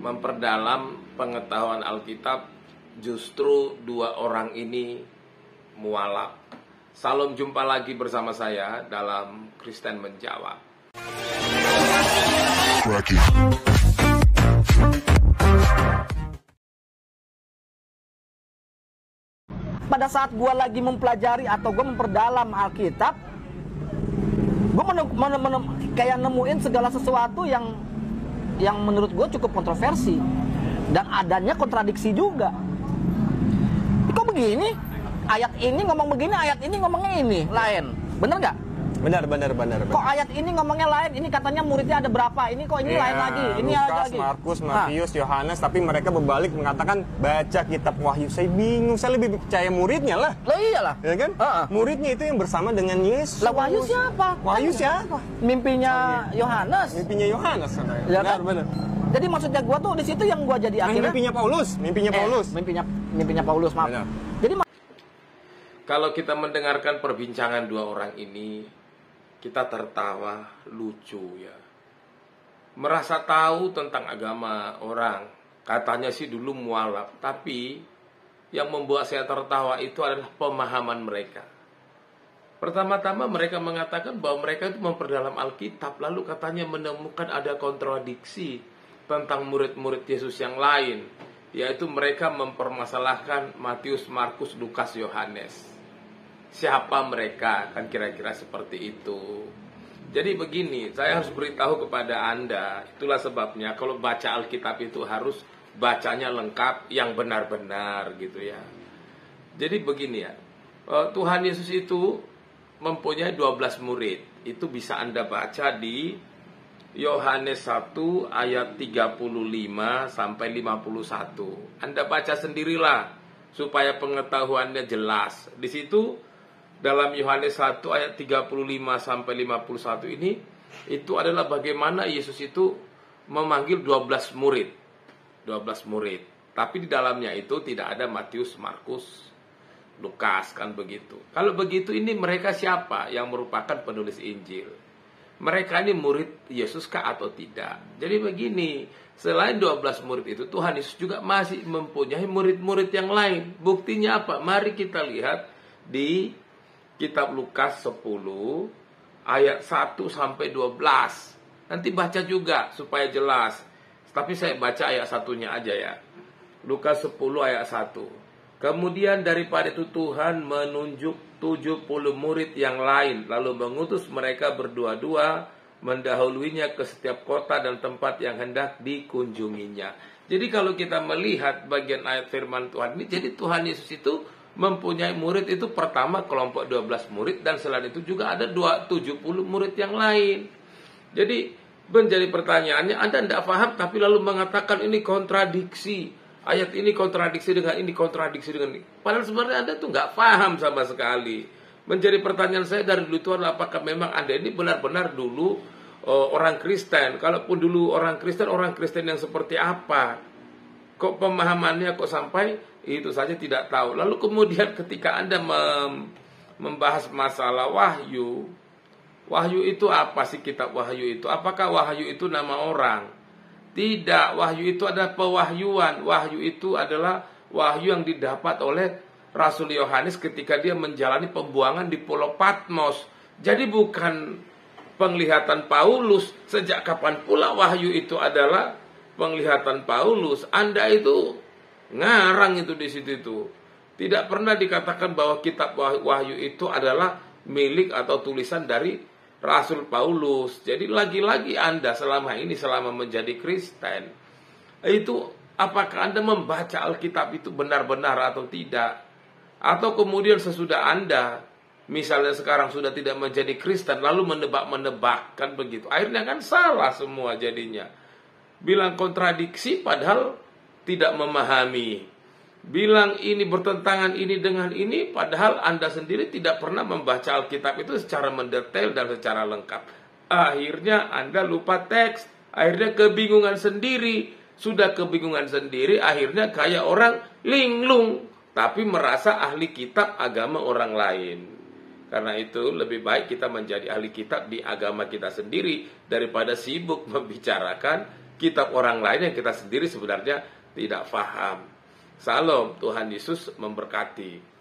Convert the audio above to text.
memperdalam pengetahuan Alkitab, justru dua orang ini mualaf. Salam, jumpa lagi bersama saya dalam Kristen Menjawab. Pada saat gue lagi mempelajari atau gue memperdalam Alkitab, gue kayak nemuin segala sesuatu yang menurut gue cukup kontroversi dan adanya kontradiksi juga. Kok begini? Ayat ini ngomong begini, ayat ini ngomongnya ini lain, bener nggak? Benar. Kok ayat ini ngomongnya lain? Ini katanya muridnya ada berapa? Ini kok ini lain lagi? Ini Lukas, ada lagi. Markus, Matius, Yohanes, tapi mereka berbalik mengatakan baca kitab Wahyu. Saya bingung, saya lebih percaya muridnya lah. Loh iyalah. Ya kan? Muridnya itu yang bersama dengan Yesus. Lah Wahyu siapa? Wahyu siapa? Mimpinya Yohanes. Mimpinya Yohanes. Ya kan? Benar. Jadi maksudnya gua tuh di situ yang gua jadi akhirnya Mimpinya Paulus. Mimpinya Paulus, maaf. Benar. Jadi Kalau kita mendengarkan perbincangan dua orang ini, kita tertawa, lucu ya. Merasa tahu tentang agama orang. Katanya sih dulu mualaf, tapi yang membuat saya tertawa itu adalah pemahaman mereka. Pertama-tama mereka mengatakan bahwa mereka itu memperdalam Alkitab, lalu katanya menemukan ada kontradiksi tentang murid-murid Yesus yang lain, yaitu mereka mempermasalahkan Matius, Markus, Lukas, Yohanes. Siapa mereka? Kan kira-kira seperti itu. Jadi begini, saya harus beritahu kepada Anda, itulah sebabnya kalau baca Alkitab itu harus bacanya lengkap, yang benar-benar gitu ya. Jadi begini ya, Tuhan Yesus itu mempunyai 12 murid. Itu bisa Anda baca di Yohanes 1 ayat 35 sampai 51. Anda baca sendirilah supaya pengetahuannya jelas. Di situ dalam Yohanes 1 ayat 35 sampai 51 ini, itu adalah bagaimana Yesus itu memanggil 12 murid. 12 murid. Tapi di dalamnya itu tidak ada Matius, Markus, Lukas, kan begitu. Kalau begitu ini mereka siapa yang merupakan penulis Injil? Mereka ini murid Yesus kah atau tidak? Jadi begini, selain 12 murid itu, Tuhan Yesus juga masih mempunyai murid-murid yang lain. Buktinya apa? Mari kita lihat di Kitab Lukas 10 ayat 1 sampai 12. Nanti baca juga supaya jelas. Tapi saya baca ayat satunya aja ya. Lukas 10 ayat 1. Kemudian daripada itu Tuhan menunjuk 70 murid yang lain, lalu mengutus mereka berdua-dua mendahuluinya ke setiap kota dan tempat yang hendak dikunjunginya. Jadi kalau kita melihat bagian ayat firman Tuhan ini, jadi Tuhan Yesus itu mempunyai murid itu pertama kelompok 12 murid, dan selain itu juga ada 70 murid yang lain. Jadi menjadi pertanyaannya, Anda tidak paham tapi lalu mengatakan ini kontradiksi. Ayat ini kontradiksi dengan ini, kontradiksi dengan ini. Padahal sebenarnya Anda tuh nggak paham sama sekali. Menjadi pertanyaan saya dari dulu itu adalah, apakah memang Anda ini benar-benar dulu orang Kristen? Kalaupun dulu orang Kristen yang seperti apa? Kok pemahamannya kok sampai itu saja tidak tahu. Lalu kemudian ketika Anda membahas masalah wahyu, wahyu itu apa sih kitab wahyu itu? Apakah wahyu itu nama orang? Tidak, wahyu itu adalah pewahyuan. Wahyu itu adalah wahyu yang didapat oleh Rasul Yohanes ketika dia menjalani pembuangan di Pulau Patmos. Jadi bukan penglihatan Paulus. Sejak kapan pula wahyu itu adalah penglihatan Paulus? Anda itu ngarang itu di situ itu. Tidak pernah dikatakan bahwa kitab wahyu itu adalah milik atau tulisan dari Rasul Paulus. Jadi lagi-lagi Anda selama menjadi Kristen, itu apakah Anda membaca Alkitab itu benar-benar atau tidak? Atau kemudian sesudah Anda misalnya sekarang sudah tidak menjadi Kristen, lalu menebak-menebak, kan begitu. Akhirnya kan salah semua jadinya. Bilang kontradiksi padahal tidak memahami. Bilang ini bertentangan ini dengan ini, padahal Anda sendiri tidak pernah membaca Alkitab itu secara mendetail dan secara lengkap. Akhirnya Anda lupa teks, akhirnya kebingungan sendiri. Sudah kebingungan sendiri, akhirnya kayak orang linglung, tapi merasa ahli kitab agama orang lain. Karena itu lebih baik kita menjadi ahli kitab di agama kita sendiri daripada sibuk membicarakan kitab orang lain yang kita sendiri sebenarnya tidak paham. Salam, Tuhan Yesus memberkati.